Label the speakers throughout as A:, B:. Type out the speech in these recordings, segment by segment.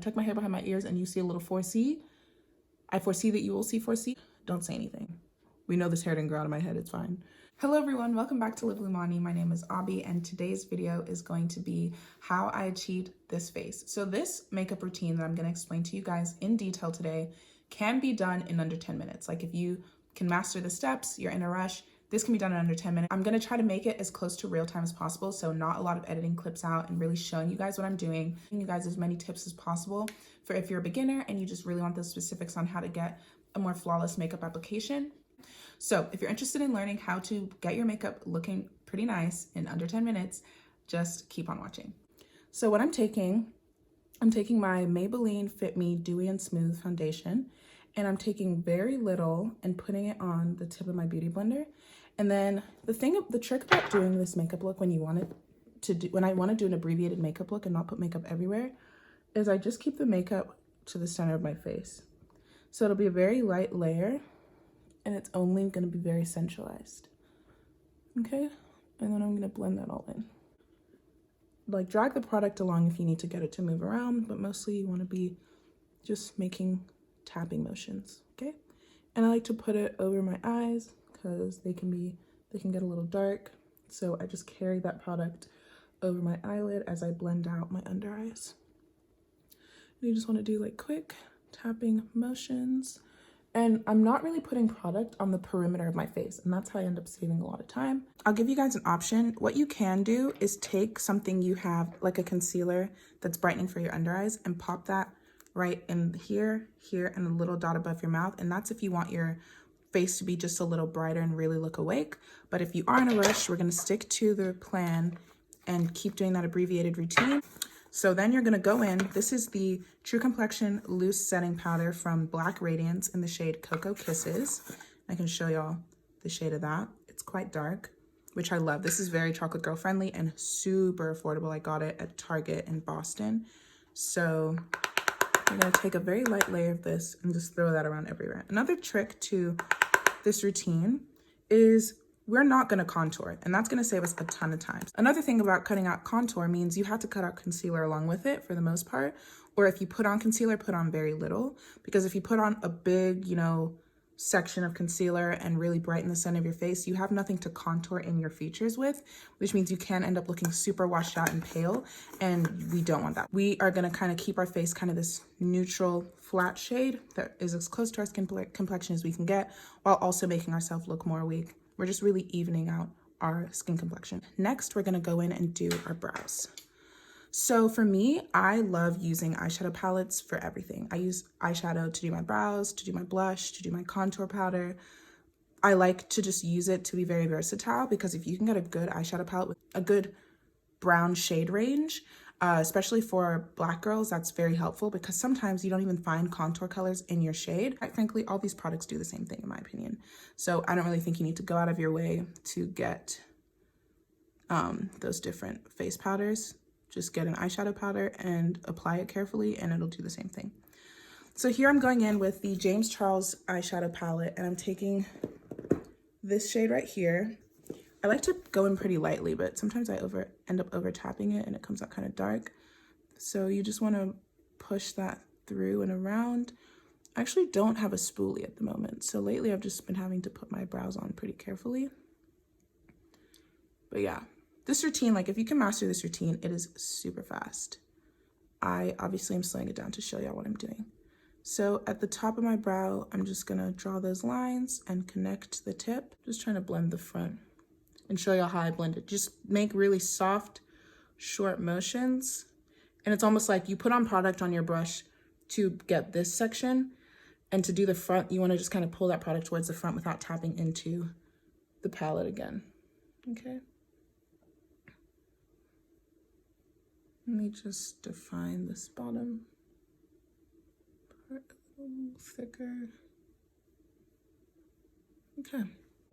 A: tuck my hair behind my ears and you see a little 4C, I foresee that you will see 4C. Don't say anything. We know this hair didn't grow out of my head, it's fine. Hello everyone, welcome back to Live Lumani. My name is Abby and today's video is going to be how I achieved this face. So this makeup routine that I'm gonna explain to you guys in detail today can be done in under 10 minutes. Like if you can master the steps, you're in a rush, this can be done in under 10 minutes. I'm gonna try to make it as close to real time as possible, so not a lot of editing clips out and really showing you guys what I'm doing, giving you guys as many tips as possible for if you're a beginner and you just really want the specifics on how to get a more flawless makeup application. So if you're interested in learning how to get your makeup looking pretty nice in under 10 minutes, just keep on watching. So what I'm taking my Maybelline Fit Me Dewy and Smooth foundation, and I'm taking very little and putting it on the tip of my beauty blender. And then the trick about doing this makeup look when I want to do an abbreviated makeup look and not put makeup everywhere, is I just keep the makeup to the center of my face. So it'll be a very light layer and it's only going to be very centralized. Okay? And then I'm going to blend that all in. Like drag the product along if you need to get it to move around, but mostly you want to be just making tapping motions, okay? And I like to put it over my eyes because they can get a little dark. So I just carry that product over my eyelid as I blend out my under eyes. And you just want to do like quick tapping motions. And I'm not really putting product on the perimeter of my face, and that's how I end up saving a lot of time. I'll give you guys an option. What you can do is take something you have, like a concealer that's brightening for your under eyes, and pop that right in here, and a little dot above your mouth. And that's if you want your face to be just a little brighter and really look awake. But if you are in a rush, we're gonna stick to the plan and keep doing that abbreviated routine. So then you're gonna go in, this is the True Complexion Loose Setting Powder from Black Radiance in the shade Cocoa Kisses. I can show y'all the shade of that. It's quite dark, which I love. This is very chocolate girl friendly and super affordable. I got it at Target in Boston. So I'm gonna take a very light layer of this and just throw that around everywhere. Another trick to this routine is we're not gonna contour, and that's gonna save us a ton of time. Another thing about cutting out contour means you have to cut out concealer along with it for the most part, or if you put on concealer, put on very little, because if you put on a big, section of concealer and really brighten the center of your face, you have nothing to contour in your features with, which means you can end up looking super washed out and pale, and we don't want that. We are gonna kind of keep our face kind of this neutral, flat shade that is as close to our skin complexion as we can get, while also making ourselves look more weak. We're just really evening out our skin complexion. Next, we're gonna go in and do our brows. So for me, I love using eyeshadow palettes for everything. I use eyeshadow to do my brows, to do my blush, to do my contour powder. I like to just use it to be very versatile, because if you can get a good eyeshadow palette with a good brown shade range, especially for Black girls, that's very helpful, because sometimes you don't even find contour colors in your shade. Quite frankly, all these products do the same thing in my opinion. So I don't really think you need to go out of your way to get those different face powders. Just get an eyeshadow powder and apply it carefully and it'll do the same thing. So here I'm going in with the James Charles eyeshadow palette, and I'm taking this shade right here. I like to go in pretty lightly, but sometimes I end up over tapping it and it comes out kind of dark. So you just want to push that through and around. I actually don't have a spoolie at the moment, so lately I've just been having to put my brows on pretty carefully. But yeah, this routine, like if you can master this routine, it is super fast. I obviously am slowing it down to show y'all what I'm doing. So at the top of my brow, I'm just gonna draw those lines and connect the tip. Just trying to blend the front and show y'all how I blend it. Just make really soft, short motions. And it's almost like you put on product on your brush to get this section, and to do the front, you wanna just kind of pull that product towards the front without tapping into the palette again, okay? Let me just define this bottom part a little thicker. Okay.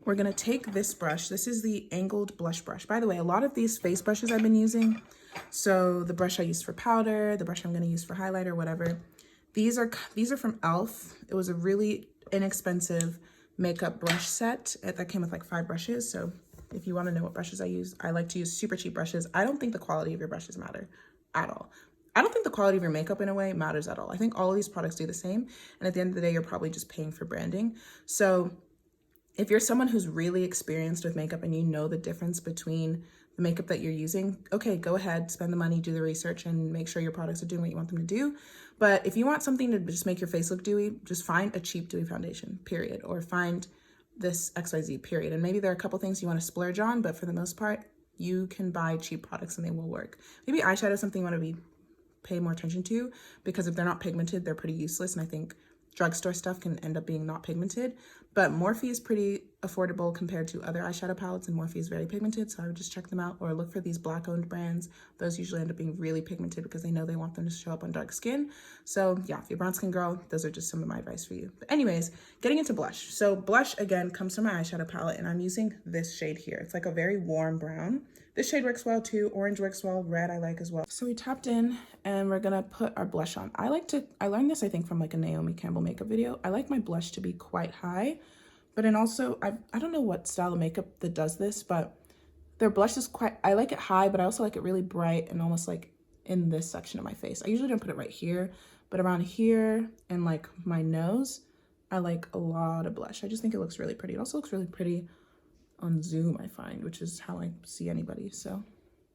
A: We're gonna take this brush. This is the angled blush brush. By the way, a lot of these face brushes I've been using, so the brush I used for powder, the brush I'm gonna use for highlighter, whatever, these are from e.l.f. It was a really inexpensive makeup brush set that came with like 5 brushes, so if you want to know what brushes I use, I like to use super cheap brushes. I don't think the quality of your brushes matter at all. I don't think the quality of your makeup in a way matters at all. I think all of these products do the same. And at the end of the day, you're probably just paying for branding. So if you're someone who's really experienced with makeup and you know the difference between the makeup that you're using, okay, go ahead, spend the money, do the research, and make sure your products are doing what you want them to do. But if you want something to just make your face look dewy, just find a cheap dewy foundation, period. Or find this XYZ, period. And maybe there are a couple things you want to splurge on, but for the most part, you can buy cheap products and they will work. Maybe eyeshadow is something you want to pay more attention to, because if they're not pigmented, they're pretty useless. And I think drugstore stuff can end up being not pigmented, but Morphe is pretty affordable compared to other eyeshadow palettes, and Morphe is very pigmented, so I would just check them out, or look for these black owned brands. Those usually end up being really pigmented because they know they want them to show up on dark skin. So yeah, if you're a brown skin girl, those are just some of my advice for you. But anyways, getting into blush. So blush again comes from my eyeshadow palette, and I'm using this shade here. It's like a very warm brown. This shade works well too. Orange works well. Red I like as well. So we tapped in and we're gonna put our blush on. I learned this I think from like a Naomi Campbell makeup video. I like my blush to be quite high, but then also I don't know what style of makeup that does this, but their blush is I like it high, but I also like it really bright and almost like in this section of my face. I usually don't put it right here, but around here and like my nose, I like a lot of blush. I just think it looks really pretty. It also looks really pretty on Zoom, I find, which is how I see anybody. So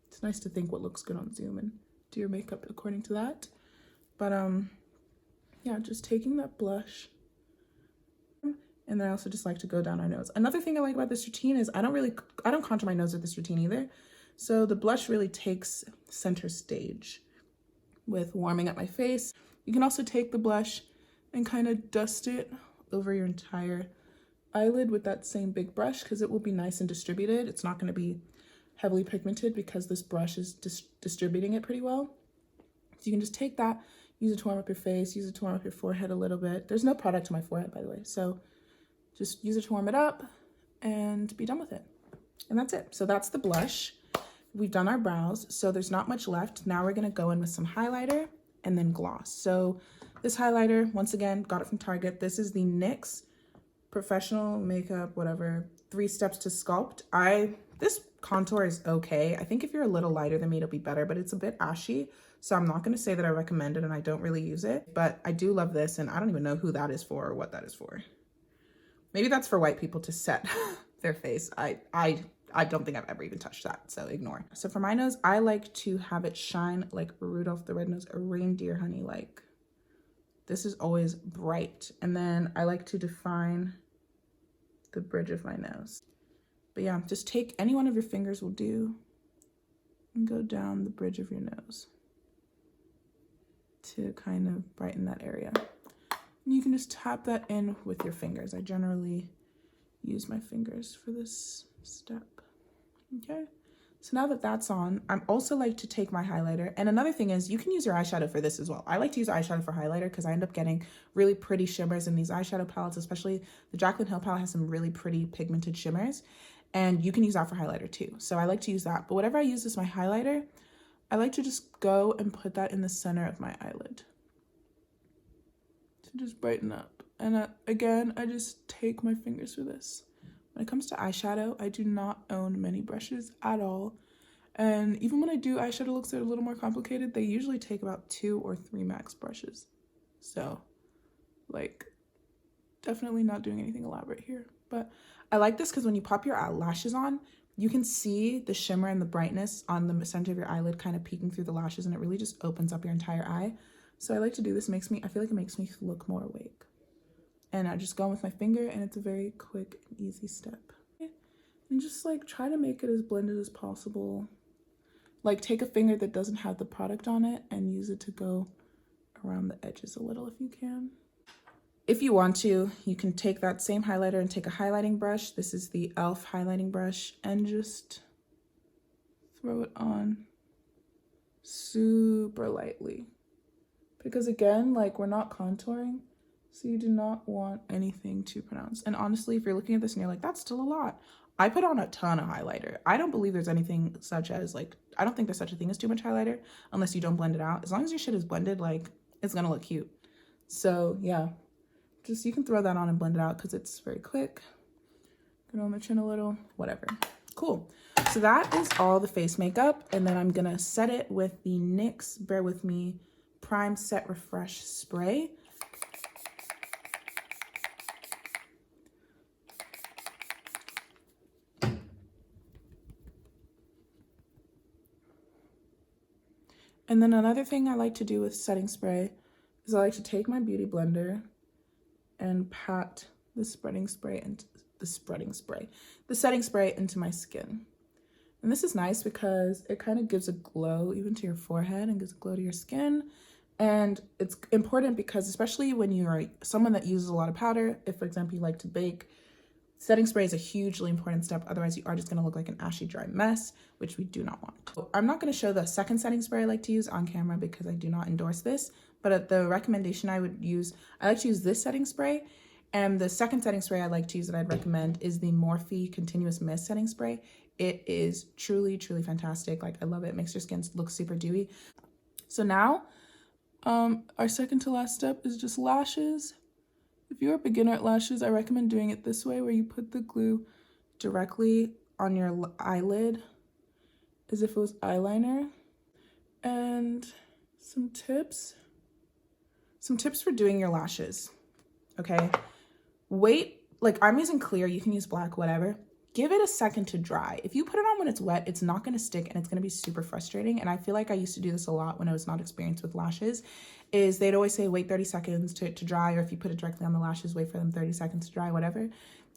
A: it's nice to think what looks good on Zoom and do your makeup according to that. But yeah, just taking that blush. And then I also just like to go down our nose. Another thing I like about this routine is I don't contour my nose with this routine either. So the blush really takes center stage with warming up my face. You can also take the blush and kind of dust it over your entire eyelid with that same big brush, because it will be nice and distributed. It's not going to be heavily pigmented because this brush is distributing it pretty well. So you can just take that, use it to warm up your face, use it to warm up your forehead a little bit. There's no product on my forehead, by the way, so just use it to warm it up and be done with it. And that's it. So that's the blush. We've done our brows, so there's not much left. Now we're going to go in with some highlighter and then gloss. So this highlighter, once again, got it from Target. This is the NYX Professional Makeup, whatever, 3 Steps to Sculpt. This contour is okay. I think if you're a little lighter than me, it'll be better, but it's a bit ashy. So I'm not going to say that I recommend it and I don't really use it, but I do love this, and I don't even know who that is for or what that is for. Maybe that's for white people to set their face. I don't think I've ever even touched that, so ignore. So for my nose, I like to have it shine like Rudolph the Red-Nosed Reindeer, honey. Like, this is always bright. And then I like to define the bridge of my nose. But yeah, just take any one of your fingers will do and go down the bridge of your nose to kind of brighten that area. And you can just tap that in with your fingers. I generally use my fingers for this step. Okay, so now that that's on, I'm also like to take my highlighter. And another thing is you can use your eyeshadow for this as well. I like to use eyeshadow for highlighter because I end up getting really pretty shimmers in these eyeshadow palettes, especially the Jaclyn Hill palette has some really pretty pigmented shimmers, and you can use that for highlighter too. So I like to use that, but whatever I use as my highlighter, I like to just go and put that in the center of my eyelid to just brighten up. And again, I just take my fingers for this. When it comes to eyeshadow, I do not own many brushes at all. And even when I do eyeshadow looks that are a little more complicated, they usually take about 2 or 3 max brushes. So, like, definitely not doing anything elaborate here. But I like this because when you pop your eyelashes on, you can see the shimmer and the brightness on the center of your eyelid kind of peeking through the lashes, and it really just opens up your entire eye. So I like to do this. I feel like it makes me look more awake. And I just go in with my finger, and it's a very quick and easy step. And just like try to make it as blended as possible. Like take a finger that doesn't have the product on it and use it to go around the edges a little if you can. If you want to, you can take that same highlighter and take a highlighting brush. This is the e.l.f. highlighting brush, and just throw it on super lightly. Because again, like, we're not contouring, so you do not want anything too pronounced. And honestly, if you're looking at this and you're like, that's still a lot, I put on a ton of highlighter. I don't believe there's anything such as, like, I don't think there's such a thing as too much highlighter unless you don't blend it out. As long as your shit is blended, like, it's gonna look cute. So yeah, just, you can throw that on and blend it out because it's very quick. Get on the chin a little, whatever. Cool. So that is all the face makeup. And then I'm going to set it with the NYX, bear with me, Prime Set Refresh Spray. And then another thing I like to do with setting spray is I like to take my beauty blender and pat the setting spray into my skin. And this is nice because it kind of gives a glow even to your forehead and gives a glow to your skin. And it's important because especially when you are someone that uses a lot of powder, if for example you like to bake, setting spray is a hugely important step. Otherwise, you are just going to look like an ashy, dry mess, which we do not want. So I'm not going to show the second setting spray I like to use on camera because I do not endorse this. But the recommendation I would use, I like to use this setting spray. And the second setting spray I like to use that I'd recommend is the Morphe Continuous Mist setting spray. It is truly, truly fantastic. Like, I love it. It makes your skin look super dewy. So now, our second to last step is just lashes. If you're a beginner at lashes, I recommend doing it this way, where you put the glue directly on your eyelid as if it was eyeliner. And some tips for doing your lashes, okay? Wait, like I'm using clear, you can use black, whatever. Give it a second to dry. If you put it on when it's wet, it's not gonna stick and it's gonna be super frustrating. And I feel like I used to do this a lot when I was not experienced with lashes, is they'd always say, wait 30 seconds to dry, or if you put it directly on the lashes, wait for them 30 seconds to dry, whatever.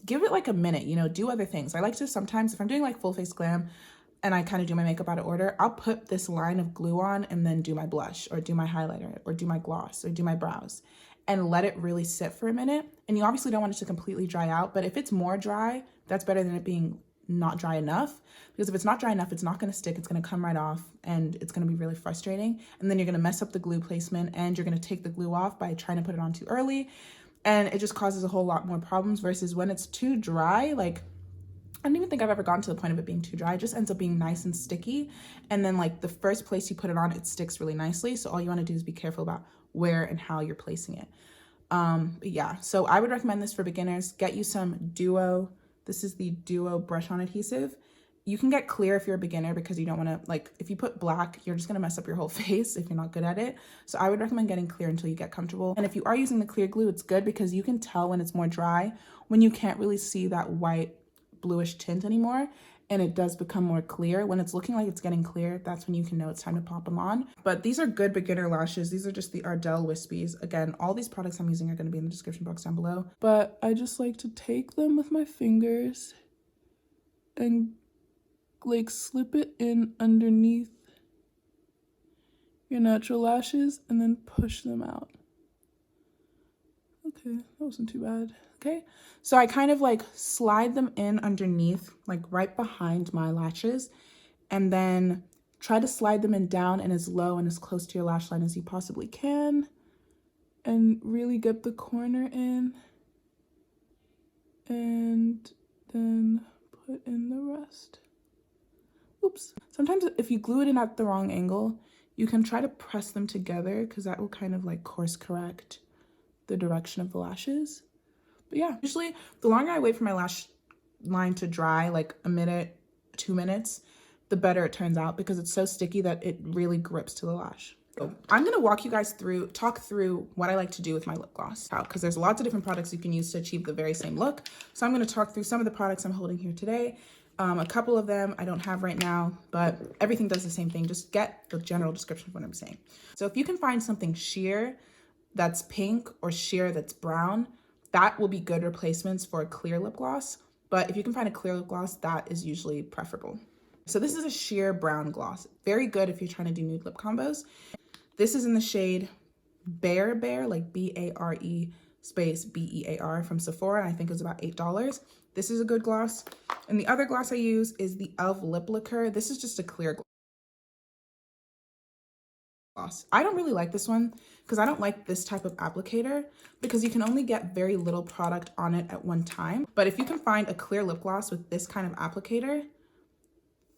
A: Give it like a minute, you know, do other things. I like to sometimes, if I'm doing like full face glam and I kind of do my makeup out of order, I'll put this line of glue on and then do my blush or do my highlighter or do my gloss or do my brows and let it really sit for a minute. And you obviously don't want it to completely dry out, but if it's more dry, that's better than it being not dry enough, because if it's not dry enough, it's not going to stick, it's going to come right off, and it's going to be really frustrating. And then you're going to mess up the glue placement, and you're going to take the glue off by trying to put it on too early, and it just causes a whole lot more problems. Versus when it's too dry, like I don't even think I've ever gotten to the point of it being too dry. It just ends up being nice and sticky, and then like the first place you put it on, it sticks really nicely. So all you want to do is be careful about where and how you're placing it. But yeah, so I would recommend this for beginners. Get you some Duo. This is the Duo brush on adhesive. You can get clear if you're a beginner, because you don't want to, like, if you put black, you're just going to mess up your whole face if you're not good at it. So I would recommend getting clear until you get comfortable. And if you are using the clear glue, it's good because you can tell when it's more dry, when you can't really see that white bluish tint anymore, and it does become more clear. When it's looking like it's getting clear, that's when you can know it's time to pop them on. But these are good beginner lashes. These are just the Ardell Wispies. Again, all these products I'm using are going to be in the description box down below. But I just like to take them with my fingers and like slip it in underneath your natural lashes and then push them out. Okay, that wasn't too bad. Okay, so I kind of like slide them in underneath, like right behind my lashes, and then try to slide them in down and as low and as close to your lash line as you possibly can, and really get the corner in, and then put in the rest. Oops. Sometimes if you glue it in at the wrong angle, you can try to press them together, because that will kind of like course correct the direction of the lashes. But yeah, usually the longer I wait for my lash line to dry, like a minute, 2 minutes, the better it turns out, because it's so sticky that it really grips to the lash. So I'm gonna walk you guys through, talk through what I like to do with my lip gloss, because there's lots of different products you can use to achieve the very same look. So I'm gonna talk through some of the products I'm holding here today. A couple of them I don't have right now, but everything does the same thing. Just get the general description of what I'm saying. So if you can find something sheer that's pink or sheer that's brown, that will be good replacements for a clear lip gloss. But if you can find a clear lip gloss, that is usually preferable. So this is a sheer brown gloss. Very good if you're trying to do nude lip combos. This is in the shade Bare, like B-A-R-E space B-E-A-R from Sephora. And I think it was about $8. This is a good gloss. And the other gloss I use is the e.l.f. Lip Lacquer. This is just a clear gloss. I don't really like this one because I don't like this type of applicator, because you can only get very little product on it at one time. But if you can find a clear lip gloss with this kind of applicator,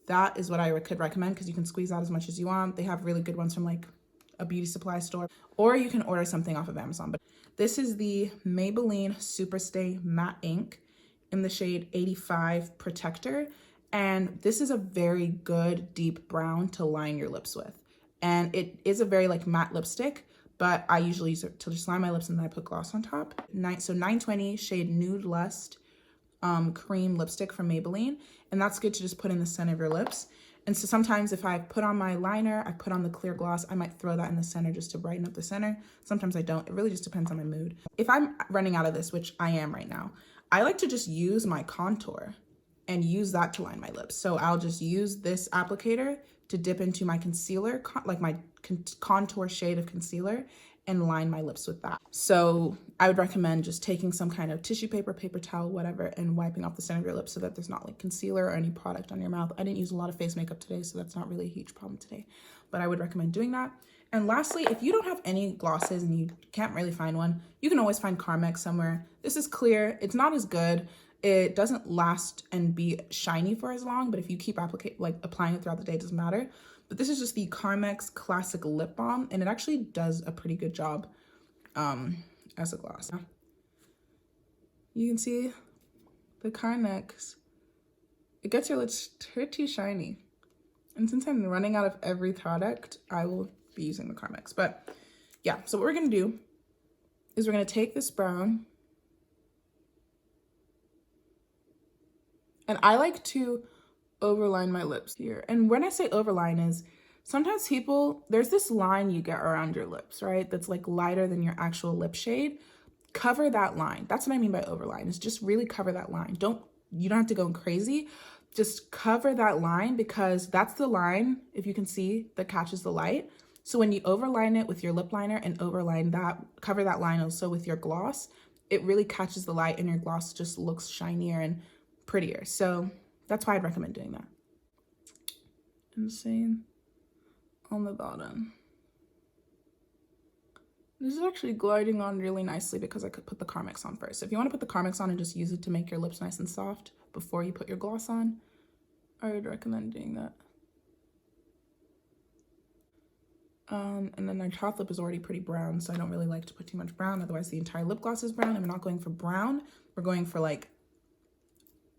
A: that is what I could recommend, because you can squeeze out as much as you want. They have really good ones from like a beauty supply store, or you can order something off of Amazon. But this is the Maybelline Superstay Matte Ink in the shade 85 Protector. And this is a very good deep brown to line your lips with. And it is a very like matte lipstick, but I usually use it to just line my lips and then I put gloss on top. So 920 shade Nude Lust cream lipstick from Maybelline. And that's good to just put in the center of your lips. And so sometimes if I put on my liner, I put on the clear gloss, I might throw that in the center just to brighten up the center. Sometimes I don't. It really just depends on my mood. If I'm running out of this, which I am right now, I like to just use my contour and use that to line my lips. So I'll just use this applicator to dip into my concealer, like my contour shade of concealer, and line my lips with that. So I would recommend just taking some kind of tissue paper, paper towel, whatever, and wiping off the center of your lips so that there's not like concealer or any product on your mouth. I didn't use a lot of face makeup today, so that's not really a huge problem today, but I would recommend doing that. And lastly, if you don't have any glosses and you can't really find one, you can always find Carmex somewhere. This is clear. It's not as good. It doesn't last and be shiny for as long, but if you keep applying it throughout the day, it doesn't matter. But this is just the Carmex Classic Lip Balm, and it actually does a pretty good job as a gloss. You can see the Carmex. It gets your lips pretty shiny. And since I'm running out of every product, I will be using the Carmex. But yeah, so what we're gonna do is we're gonna take this brown, and I like to overline my lips here. And when I say overline is, sometimes there's this line you get around your lips, right? That's like lighter than your actual lip shade. Cover that line. That's what I mean by overline, is just really cover that line. You don't have to go crazy. Just cover that line, because that's the line, if you can see, that catches the light. So when you overline it with your lip liner and cover that line also with your gloss, it really catches the light and your gloss just looks shinier and prettier. So that's why I'd recommend doing that. And same on the bottom. This is actually gliding on really nicely because I could put the Carmex on first. So if you want to put the Carmex on and just use it to make your lips nice and soft before you put your gloss on, I would recommend doing that. And then my top lip is already pretty brown, so I don't really like to put too much brown. Otherwise, the entire lip gloss is brown, and we're not going for brown. We're going for like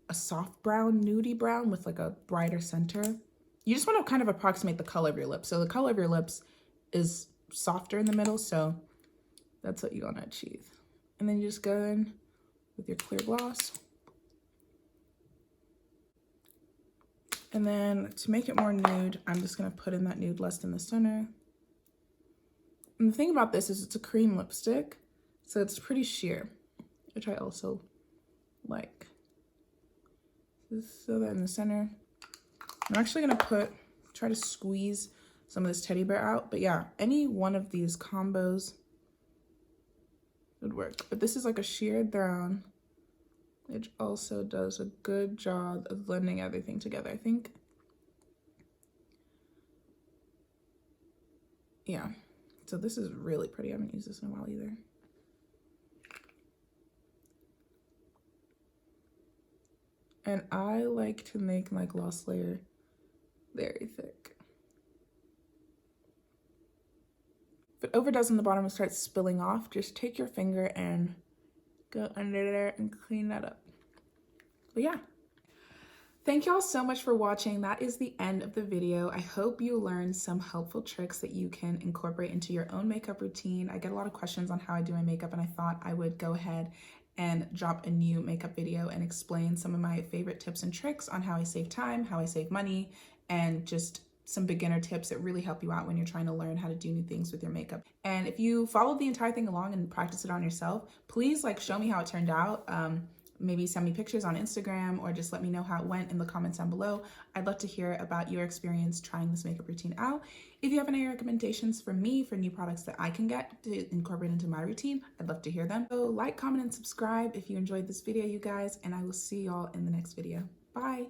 A: a soft brown, nudie brown with like a brighter center. You just want to kind of approximate the color of your lips. So the color of your lips is softer in the middle, so that's what you want to achieve. And then you just go in with your clear gloss. And then to make it more nude, I'm just going to put in that Nude Lust in the center. And the thing about this is it's a cream lipstick, so it's pretty sheer, which I also like. Just so that in the center. I'm actually going to try to squeeze some of this teddy bear out. But yeah, any one of these combos would work. But this is like a sheared brown, which also does a good job of blending everything together, I think. Yeah, so this is really pretty. I haven't used this in a while either. And I like to make my gloss layer very thick. If it overdoes on the bottom and starts spilling off, just take your finger and go under there and clean that up. But yeah. Thank y'all so much for watching. That is the end of the video. I hope you learned some helpful tricks that you can incorporate into your own makeup routine. I get a lot of questions on how I do my makeup, and I thought I would go ahead and drop a new makeup video and explain some of my favorite tips and tricks on how I save time, how I save money, and just some beginner tips that really help you out when you're trying to learn how to do new things with your makeup. And if you followed the entire thing along and practice it on yourself, please show me how it turned out. Maybe send me pictures on Instagram, or just let me know how it went in the comments down below. I'd love to hear about your experience trying this makeup routine out. If you have any recommendations for me for new products that I can get to incorporate into my routine, I'd love to hear them. So like, comment, and subscribe if you enjoyed this video, you guys, and I will see y'all in the next video. Bye.